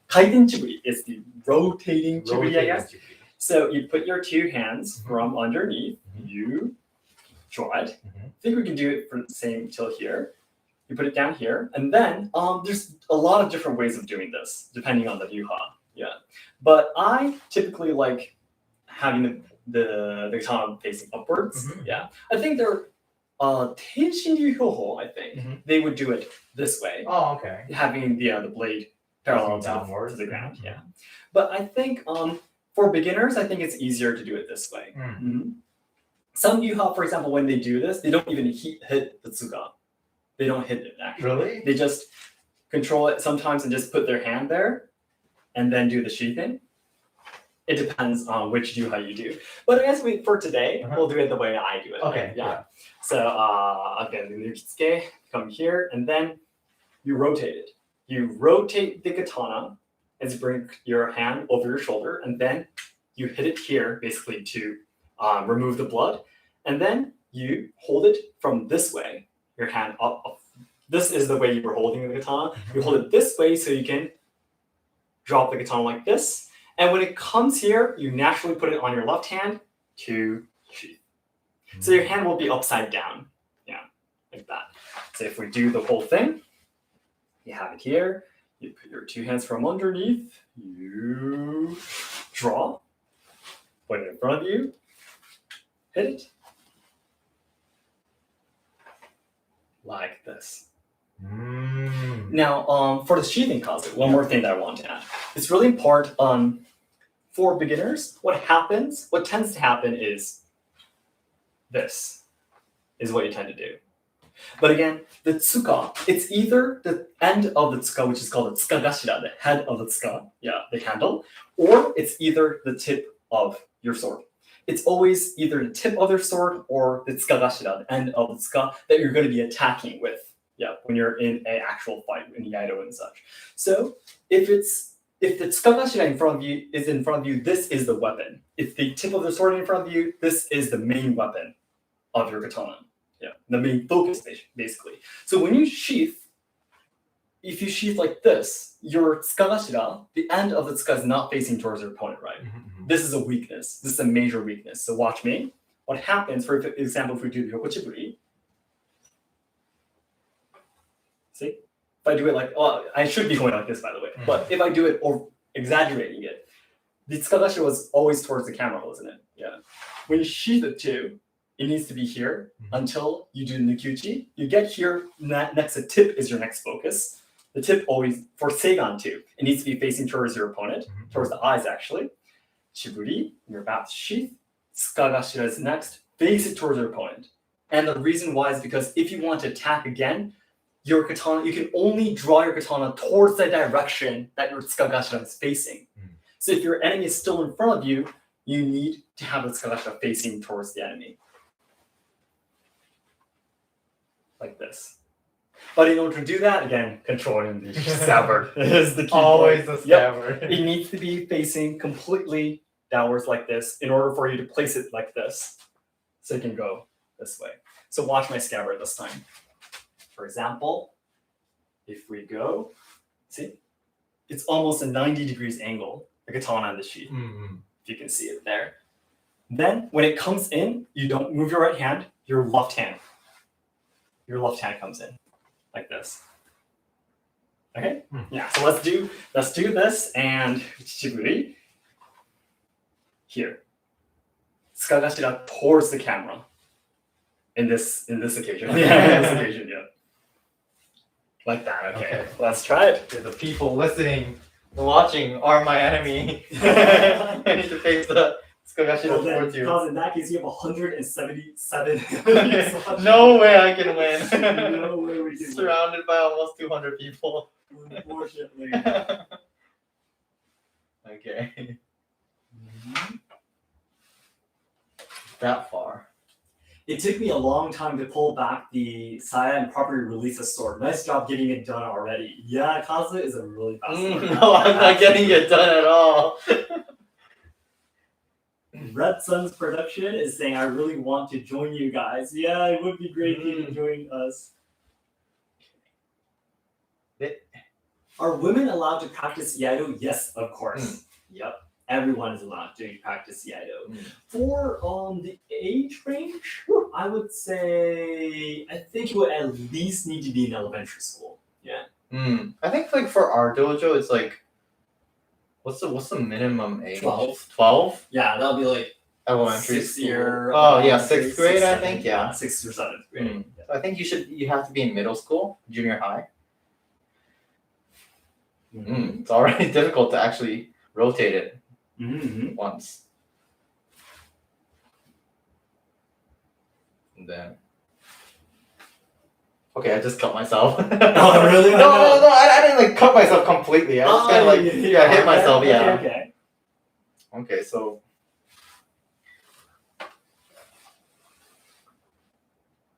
kaiten chiburi. It's the rotating chiburi, I guess. So you put your two hands from underneath, you draw it. I think we can do it from the same till here. You put it down here, and then there's a lot of different ways of doing this, depending on the yuha. Yeah, but I typically like having the katana facing upwards. Yeah, I think they're Tenshin Ryuho. I think they would do it this way. Oh, okay. Having the blade parallel to the ground. Yeah, but I think for beginners, I think it's easier to do it this way. Some yuha, for example, when they do this, they don't even hit the tsuga. They don't hit it actually. Really? They just control it sometimes and just put their hand there, and then do the sheathing. It depends on which yuha you do. But I guess for today, we'll do it the way I do it. Okay. Yeah. So again, the Nukitsuke, come here, and then you rotate it. You rotate the katana as you bring your hand over your shoulder, and then you hit it here, basically to remove the blood. And then you hold it from this way, your hand up. This is the way you were holding the katana. You hold it this way so you can drop the katana like this. And when it comes here, you naturally put it on your left hand to sheath. So your hand will be upside down. Yeah, like that. So if we do the whole thing, you have it here. You put your two hands from underneath. You draw. Put it in front of you. Hit it. Like this. Now, for the sheathing Kazu, one more thing that I want to add. It's really important for beginners. What tends to happen is this is what you tend to do. But again, the tsuka, it's either the end of the tsuka, which is called the tsukagashira, the head of the tsuka, the handle, or it's either the tip of your sword. It's always either the tip of your sword or the tsukagashira, the end of the tsuka, that you're going to be attacking with. When you're in an actual fight in Iaido and such. So if the tsukagashira is in front of you, this is the weapon. If the tip of the sword in front of you, this is the main weapon of your katana. The main focus, basically. So when you sheath, if you sheath like this, your tsukagashira, the end of the tsuka is not facing towards your opponent, right? Mm-hmm. This is a weakness. This is a major weakness. So watch me. What happens, for example, if we do the yokochiburi, see? If I do it like, I should be going like this, by the way. But if I do it or exaggerating it, the tsukagashi was always towards the camera, wasn't it? Yeah. When you sheath it too, it needs to be here until you do nukyuchi. You get here, next the tip is your next focus. The tip always, for seigan too, it needs to be facing towards your opponent, towards the eyes actually. Shiburi, you're about to sheath. Tsukagashira is next, face it towards your opponent. And the reason why is because if you want to attack again, your katana, you can only draw your katana towards the direction that your tsukagashira is facing. So if your enemy is still in front of you, you need to have the tsukagashira facing towards the enemy. Like this. But in order to do that, again, controlling the scabbard is the key. Always point. the scabbard. It needs to be facing completely downwards like this in order for you to place it like this. So it can go this way. So watch my scabbard this time. For example, if we go, see, it's almost a 90 degrees angle, the katana on the sheath, if you can see it there. Then when it comes in, you don't move your right hand, your left hand comes in like this. Okay? Yeah, so let's do this and shiburi here. Tsukagashira towards the camera. In this occasion. In this occasion, Like that, okay. Let's try it. The people listening, watching are my enemy. I need to face the tsukagashira towards you. Because in that case, you have 177. No way I can win. No way we can win. Surrounded by almost 200 people. Unfortunately. Okay. That far. It took me a long time to pull back the saya and properly release the sword. Nice job getting it done already. Yeah, Kazu is a really fast sword. No, I'm not getting it done at all. Red Sun's production is saying, I really want to join you guys. Yeah, it would be great if you could join us. Are women allowed to practice Iaido? Yes, of course. Yep. Everyone is allowed to practice Iaido. For the age range, I would say I think you would at least need to be in elementary school. Yeah. I think like for our dojo, it's like what's the minimum age? 12. 12? Yeah, that'll be like Elementary sixth school. year. Oh yeah, sixth grade I think. Yeah. 6th or 7th grade. I think you have to be in middle school, junior high. It's already difficult to actually rotate it once. And then okay, I just cut myself. Oh really? No, I didn't like cut myself completely. I just kind of like hit myself. Yeah. Okay, so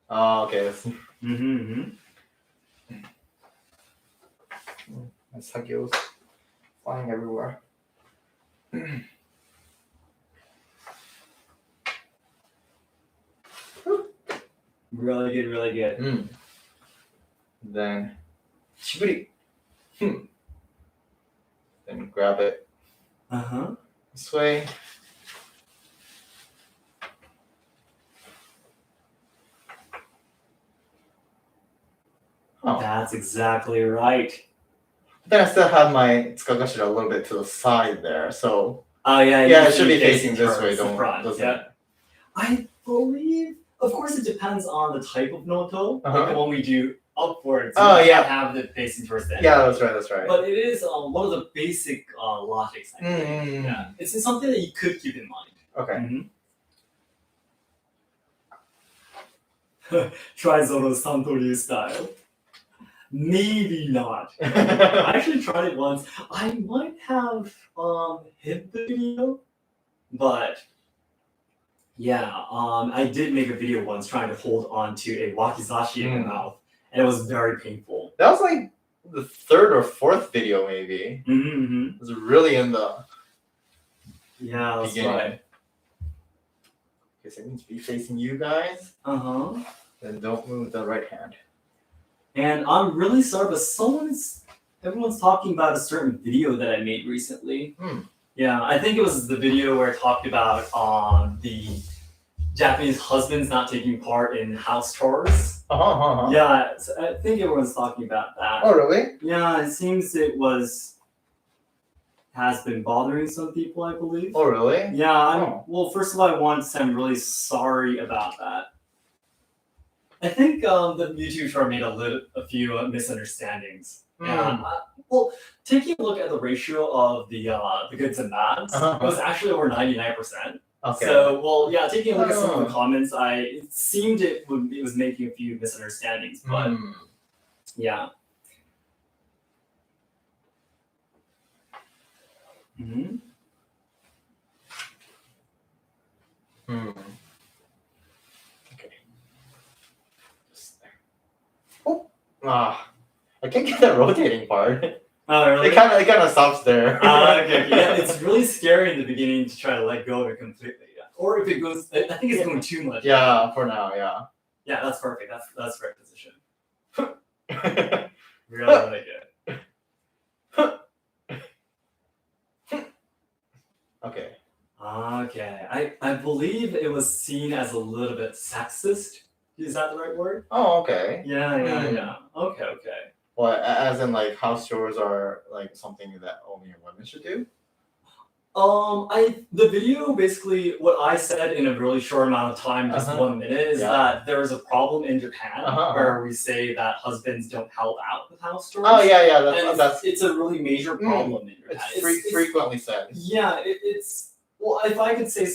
okay. My sagyos flying everywhere. Really good, really good. Then shiburi. Then grab it this way. Oh. That's exactly right. Then I still have my tsukagashira a little bit to the side there, so Oh yeah, it should be facing this way. towards the front. Doesn't it? I believe, of course, it depends on the type of noto. Like when we do upwards, you have it facing towards the end. Yeah, that's right. But it is one of the basic logics. I think. Yeah, it's something that you could keep in mind. Okay. Try Zoro Santoryu style. Maybe not. I actually tried it once. I might have hit the video, but yeah, I did make a video once trying to hold on to a wakizashi in my mouth, and it was very painful. That was like the third or fourth video, maybe. Mm-hmm. It was really in the Yeah, that's beginning. right. Okay, so it needs to be facing you guys. Uh-huh. Then don't move the right hand. And I'm really sorry, but everyone's talking about a certain video that I made recently. Yeah, I think it was the video where I talked about the Japanese husbands not taking part in house chores. Yeah, so I think everyone's talking about that. Oh, really? Yeah, it seems has been bothering some people, I believe. Oh, really? Yeah, well, first of all, I want to say I'm really sorry about that. I think the YouTube chart made a few misunderstandings. Yeah. Well, taking a look at the ratio of the goods and bads, it was actually over 99%. Okay. So, well, yeah, taking a look at some of the comments, it seemed it was making a few misunderstandings, but yeah. Mm-hmm. Okay. Just there. Oh. I can't get that rotating part. Oh, really? It kind of stops there. Okay. Yeah, it's really scary in the beginning to try to let go of it completely. Yeah. Or if it goes, I think it's going too much. Yeah, for now, yeah. Yeah, that's perfect. That's the right position. Really good. Okay. Okay. I believe it was seen as a little bit sexist. Is that the right word? Oh, okay. Yeah. Okay. Well, as in like house chores are like something that only women should do? The video basically what I said in a really short amount of time, just 1 minute, is that there is a problem in Japan where we say that husbands don't help out with house chores. Oh yeah, it's a really major problem in Japan. It's frequently said. Yeah, it's well, if I could say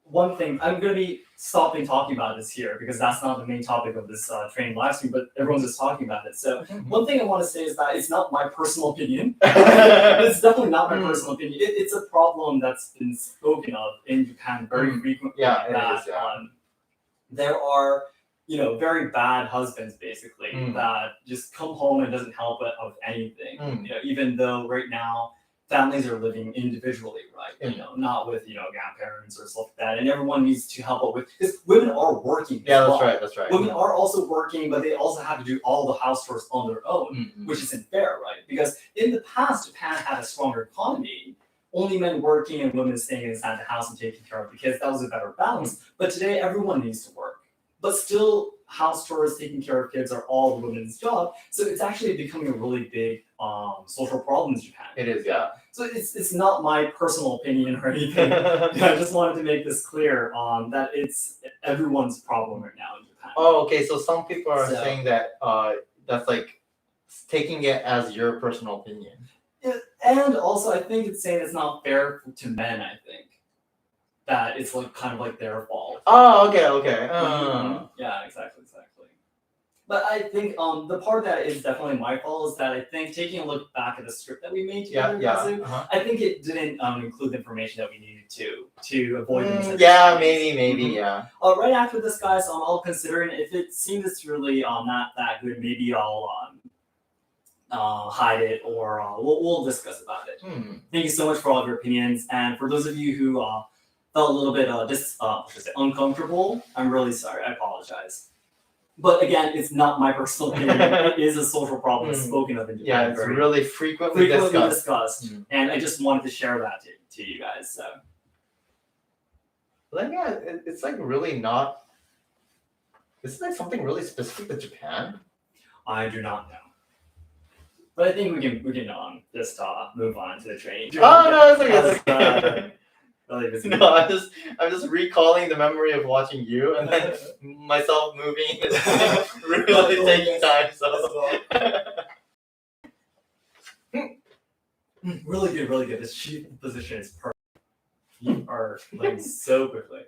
one thing, I'm gonna be stopping talking about this here because that's not the main topic of this training live stream, but everyone's just talking about it. So one thing I want to say is that it's not my personal opinion. It's definitely not my personal opinion. It's a problem that's been spoken of in Japan very frequently. Yeah, it is. Yeah. There are, very bad husbands basically that just come home and doesn't help with anything. Even though right now families are living individually, right? Not with grandparents or stuff like that, and everyone needs to help out with because women are working. Yeah, that's right. Women are also working, but they also have to do all the house chores on their own, which isn't fair, right? Because in the past, Japan had a stronger economy. Only men working and women staying inside the house and taking care of the kids. That was a better balance. But today, everyone needs to work. But still, house chores, taking care of kids are all the women's job. So it's actually becoming a really big social problem in Japan. It is, yeah. So it's not my personal opinion or anything. I just wanted to make this clear that it's everyone's problem right now in Japan. Oh, okay. So some people are saying that that's like taking it as your personal opinion. Yeah, and also, I think it's saying it's not fair to men. I think that it's like kind of like their fault. Oh, okay. Yeah, exactly. But I think the part that is definitely my fault is that I think taking a look back at the script that we made together, Kazu, I think it didn't include the information that we needed to avoid the misunderstandings. Yeah, maybe, yeah. Right after this, guys, I'll consider it. If it seems it's really not that good, maybe I'll hide it or we'll discuss about it. Thank you so much for all of your opinions, and for those of you who felt a little bit uncomfortable, I'm really sorry. I apologize. But again, it's not my personal opinion. It is a social problem spoken of in Japan. Yeah, it's really frequently discussed. And I just wanted to share that to you guys. So. But yeah, it's like really not. Isn't like something really specific to Japan? I do not know. But I think we can just move on to the training. Oh no, it's okay. No, I'm just recalling the memory of watching you and then myself moving is really taking time. So really good. This sheep position is perfect. You are playing so quickly.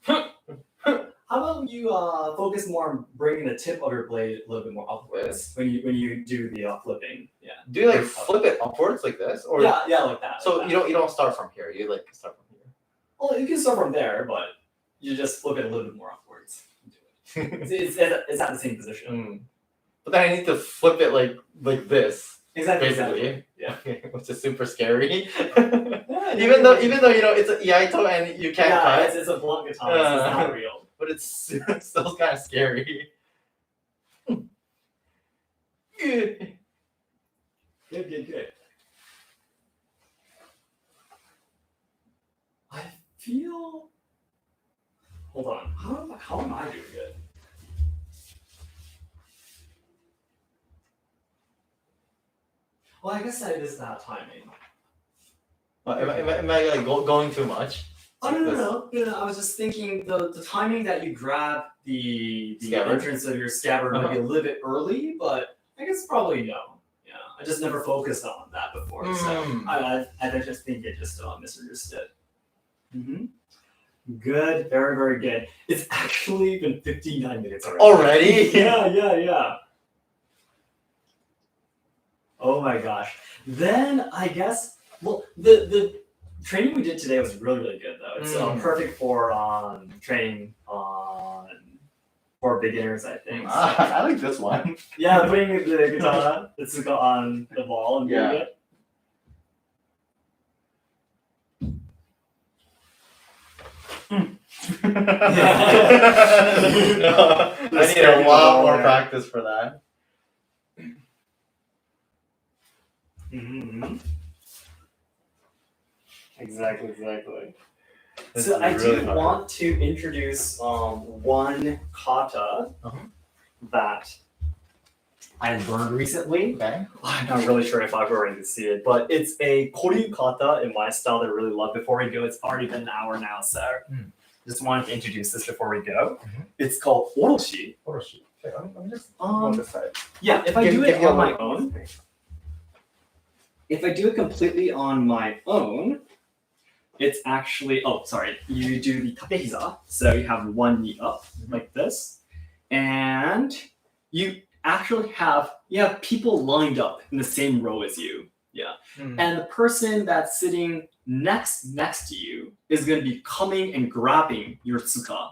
How How about you focus more on bringing the tip of your blade a little bit more upwards when you do the flipping? Yeah. Do you like flip it upwards like this, or Yeah, like that. So like you that. don't start from here. You like start from here. Well, you can start from there, but you just flip it a little bit more upwards. It's at the same position. But then I need to flip it like this, Exactly. basically. Yeah. Which is super scary. Yeah, even though it's an Iaido and you can't cut, it's a blunt guitar. So it's not real. but it's still kind of scary. Good. I feel. Hold on. How am I doing it? Well, I guess that is that timing. Am I like going too much? Oh no! I was just thinking the timing that you grab the entrance of your scabbard might be a little bit early, but I guess probably no. Yeah, I just never focused on that before, so I just think it just misunderstood. Good, very very good. It's actually been 59 minutes already. Already? Yeah. Oh my gosh. Then I guess the training we did today was really really good though. It's perfect for training for beginners, I think. So. I like this one. Yeah, putting the katana on the wall and doing it. I need a lot more practice for that. Exactly. This So is I really do hard. want to introduce one kata that I learned recently. Okay. I'm not really sure if I've already seen it, but it's a Koryu kata in my style that I really love. Before we go, it's already been an hour now, so just wanted to introduce this before we go. It's called oroshi. Oroshi. Okay, I'm just on this side. Yeah, if I do it on my own, if I do it completely on my own, it's actually, you do the katehiza, so you have one knee up like this, and you actually have people lined up in the same row as you. Yeah. And the person that's sitting next to you is going to be coming and grabbing your tsuka.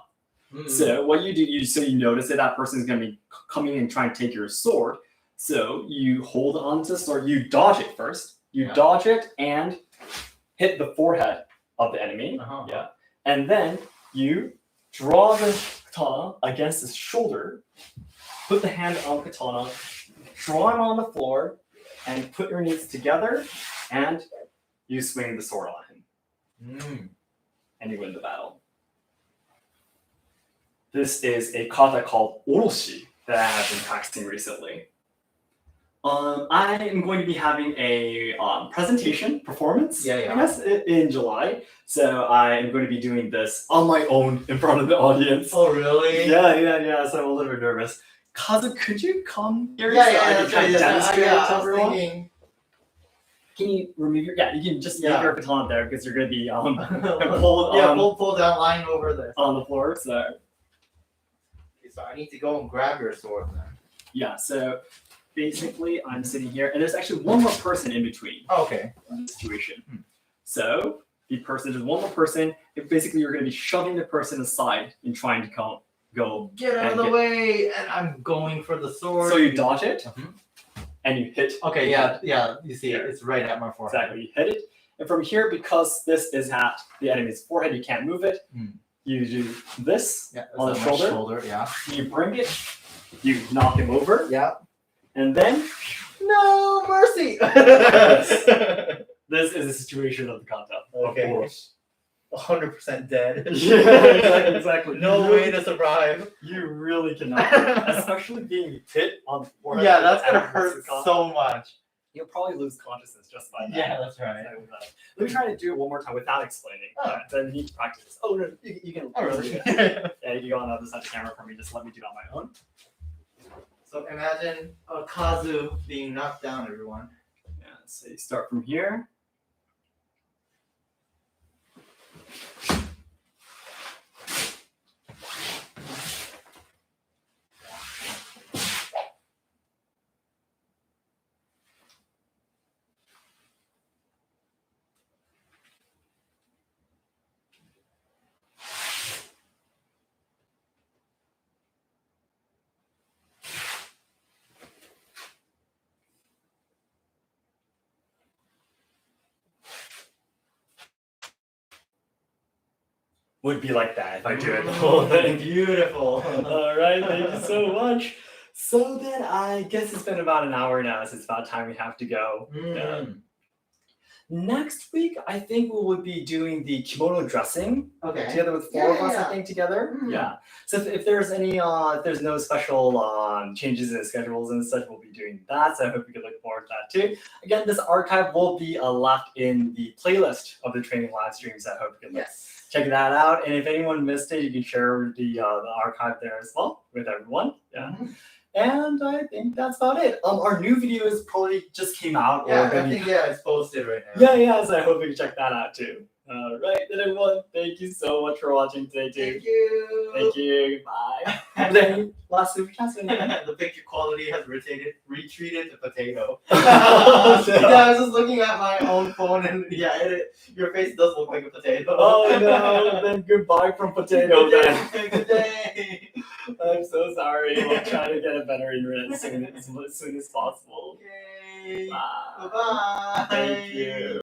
So what you do, you notice that person is going to be coming and trying to take your sword. So you hold on to the sword, you dodge it first. You dodge it and hit the forehead of the enemy. Yeah. And then you draw the katana against his shoulder, put the hand on katana, draw him on the floor, and put your knees together, and you swing the sword on him. And you win the battle. This is a kata called oroshi that I have been practicing recently. I am going to be having a presentation performance, I guess, in July. So I am going to be doing this on my own in front of the audience. Oh, really? Yeah. So I'm a little bit nervous. Kazu, could you come here? Yeah, so I can kind of demonstrate it to I was everyone? thinking. Can you remove your? Yeah, you can just leave your katana there because you're going to be pull down line over there. on the floor. So So I need to go and grab your sword then. yeah, so basically I'm sitting here, and there's actually one more person in between. Oh, okay. The situation. So there's one more person. Basically, you're going to be shoving the person aside and trying to go. Get out of the way, and I'm going for the sword. So you dodge it, and you hit. Okay, yeah. You see, it's right at my forehead. Exactly, you hit it, and from here, because this is at the enemy's forehead, you can't move it. You do this on the shoulder. Yeah. You bring it. You knock him over. Yeah. And then. No mercy. This is the situation of the kata. Okay. Of course. 100% dead. Yeah, exactly. No way to survive. You really cannot, especially being hit on the forehead. Yeah, that's gonna hurt so much. You'll probably lose consciousness just by that. Yeah, that's right. Let me try to do it one more time without explaining. Then you need to practice. Oh no, you can. Oh, really? Yeah, you go on the other side of the camera for me. Just let me do it on my own. So imagine a Kazu being knocked down, everyone. Yeah. So you start from here. would be like that if I do it the whole thing. Beautiful. All right, thank you so much. So then I guess it's been about an hour now, so it's about time we have to go. Next week, I think we would be doing the kimono dressing Okay. together with four of us, I think, together. Mm. Yeah. So if there's any, if there's no special changes in schedules and such, we'll be doing that. So I hope you can look forward to that too. Again, this archive will be left in the playlist of the training live streams. I hope you can check that out. And if anyone missed it, you can share the archive there as well with everyone. Yeah. And I think that's about it. Our new videos probably just came out. Yeah, or I think it's posted right now. Yeah. So I hope you can check that out too. All right, then everyone, thank you so much for watching today too. Thank you. Thank you. Bye. Then last super chat. The picture quality has retreated to potato. Oh, no. Yeah, I was just looking at my own phone and your face does look like a potato. Oh no! Then goodbye from potato. Then. Good day. I'm so sorry. We'll try to get a better internet as soon as possible. Okay. Bye. Bye-bye. Thank you.